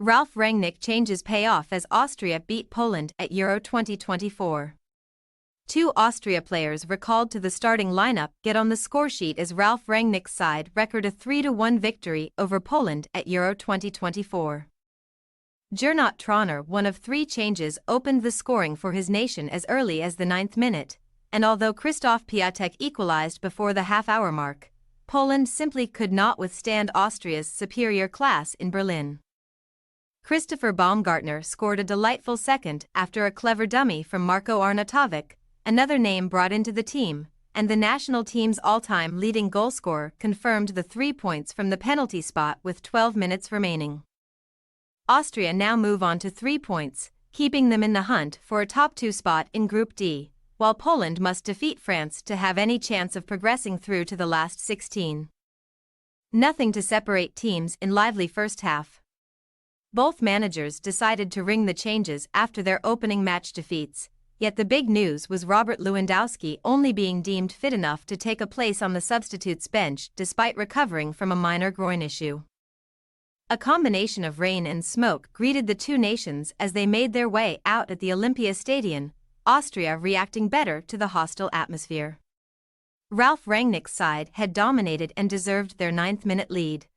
Ralf Rangnick changes pay off as Austria beat Poland at Euro 2024. Two Austria players recalled to the starting lineup get on the scoresheet as Ralf Rangnick's side record a 3-1 victory over Poland at Euro 2024. Gernot Trauner, one of three changes, opened the scoring for his nation as early as the 9th minute, and although Krzysztof Piatek equalized before the half-hour mark, Poland simply could not withstand Austria's superior class in Berlin. Christopher Baumgartner scored a delightful second after a clever dummy from Marko Arnautovic, another name brought into the team, and the national team's all-time leading goalscorer confirmed the 3 points from the penalty spot with 12 minutes remaining. Austria now move on to 3 points, keeping them in the hunt for a top 2 spot in Group D, while Poland must defeat France to have any chance of progressing through to the last 16. Nothing to separate teams in lively first half. Both managers decided to ring the changes after their opening match defeats, yet the big news was Robert Lewandowski only being deemed fit enough to take a place on the substitutes bench despite recovering from a minor groin issue. A combination of rain and smoke greeted the two nations as they made their way out at the Olympia Stadion, Austria reacting better to the hostile atmosphere. Ralf Rangnick's side had dominated and deserved their 9th-minute lead.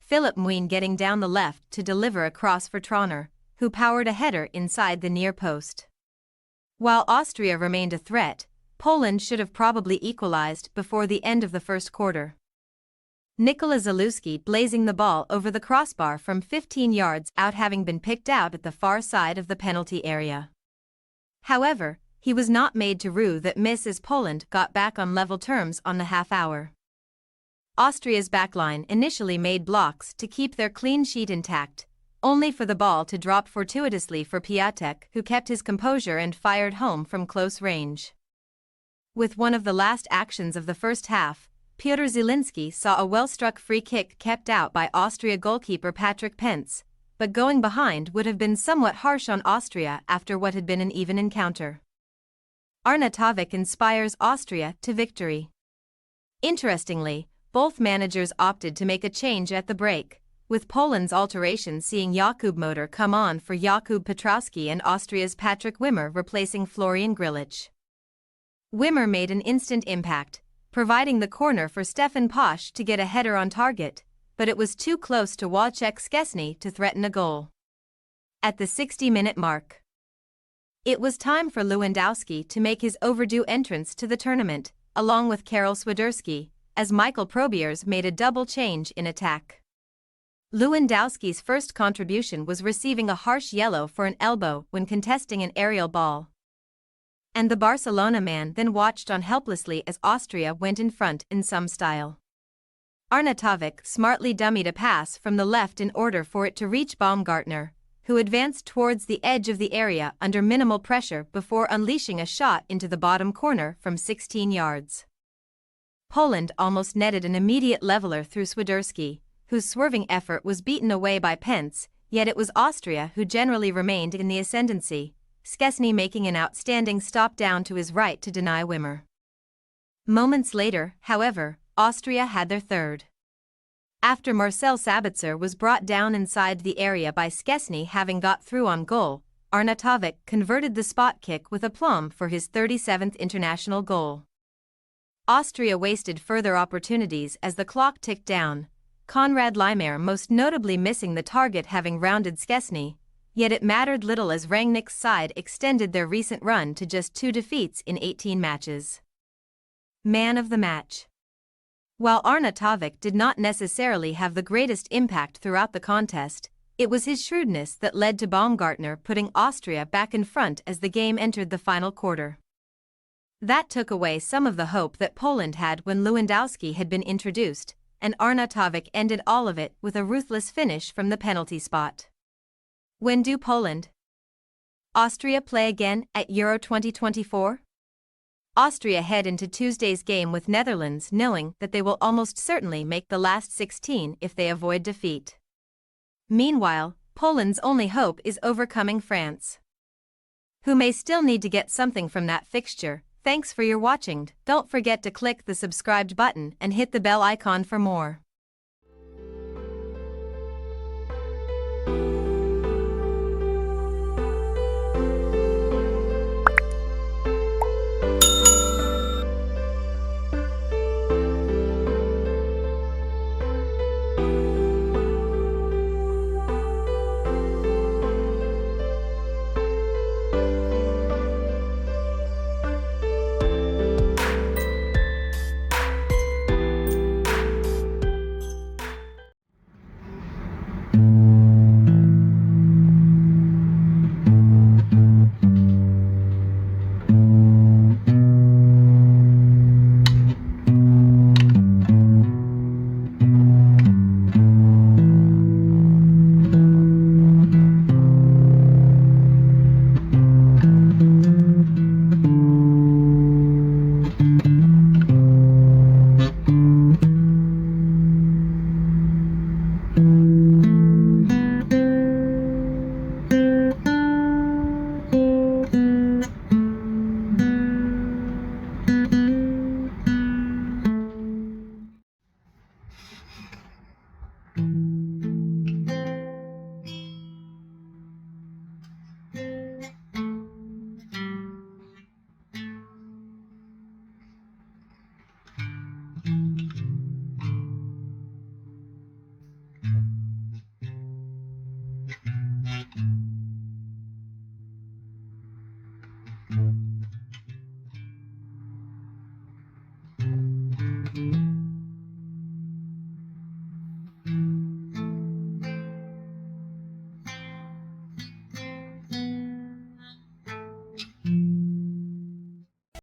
Philipp Muin getting down the left to deliver a cross for Trauner, who powered a header inside the near post. While Austria remained a threat, Poland should have probably equalized before the end of the first quarter. Nikola Zalewski blazing the ball over the crossbar from 15 yards out, having been picked out at the far side of the penalty area. However, he was not made to rue that miss as Poland got back on level terms on the half-hour. Austria's backline initially made blocks to keep their clean sheet intact, only for the ball to drop fortuitously for Piatek, who kept his composure and fired home from close range. With one of the last actions of the first half, Piotr Zielinski saw a well-struck free kick kept out by Austria goalkeeper Patrick Pence, but going behind would have been somewhat harsh on Austria after what had been an even encounter. Arnautovic inspires Austria to victory. Interestingly, both managers opted to make a change at the break, with Poland's alteration seeing Jakub Moder come on for Jakub Pietrowski and Austria's Patrick Wimmer replacing Florian Grillitsch. Wimmer made an instant impact, providing the corner for Stefan Posch to get a header on target, but it was too close to Wojciech Szczesny to threaten a goal. At the 60-minute mark, it was time for Lewandowski to make his overdue entrance to the tournament, along with Karol Swiderski, as Michael Probiers made a double change in attack. Lewandowski's first contribution was receiving a harsh yellow for an elbow when contesting an aerial ball. And the Barcelona man then watched on helplessly as Austria went in front in some style. Arnautovic smartly dummied a pass from the left in order for it to reach Baumgartner, who advanced towards the edge of the area under minimal pressure before unleashing a shot into the bottom corner from 16 yards. Poland almost netted an immediate leveler through Swiderski, whose swerving effort was beaten away by Pence, yet it was Austria who generally remained in the ascendancy, Szczesny making an outstanding stop down to his right to deny Wimmer. Moments later, however, Austria had their third. After Marcel Sabitzer was brought down inside the area by Szczesny having got through on goal, Arnautovic converted the spot kick with aplomb for his 37th international goal. Austria wasted further opportunities as the clock ticked down, Konrad Laimer most notably missing the target having rounded Szczesny, yet it mattered little as Rangnick's side extended their recent run to just 2 defeats in 18 matches. Man of the match. While Arnautovic did not necessarily have the greatest impact throughout the contest, it was his shrewdness that led to Baumgartner putting Austria back in front as the game entered the final quarter. That took away some of the hope that Poland had when Lewandowski had been introduced, and Arnautovic ended all of it with a ruthless finish from the penalty spot. When do Poland, Austria play again at Euro 2024? Austria head into Tuesday's game with Netherlands knowing that they will almost certainly make the last 16 if they avoid defeat. Meanwhile, Poland's only hope is overcoming France, who may still need to get something from that fixture. Thanks for your watching. Don't forget to click the subscribed button and hit the bell icon for more.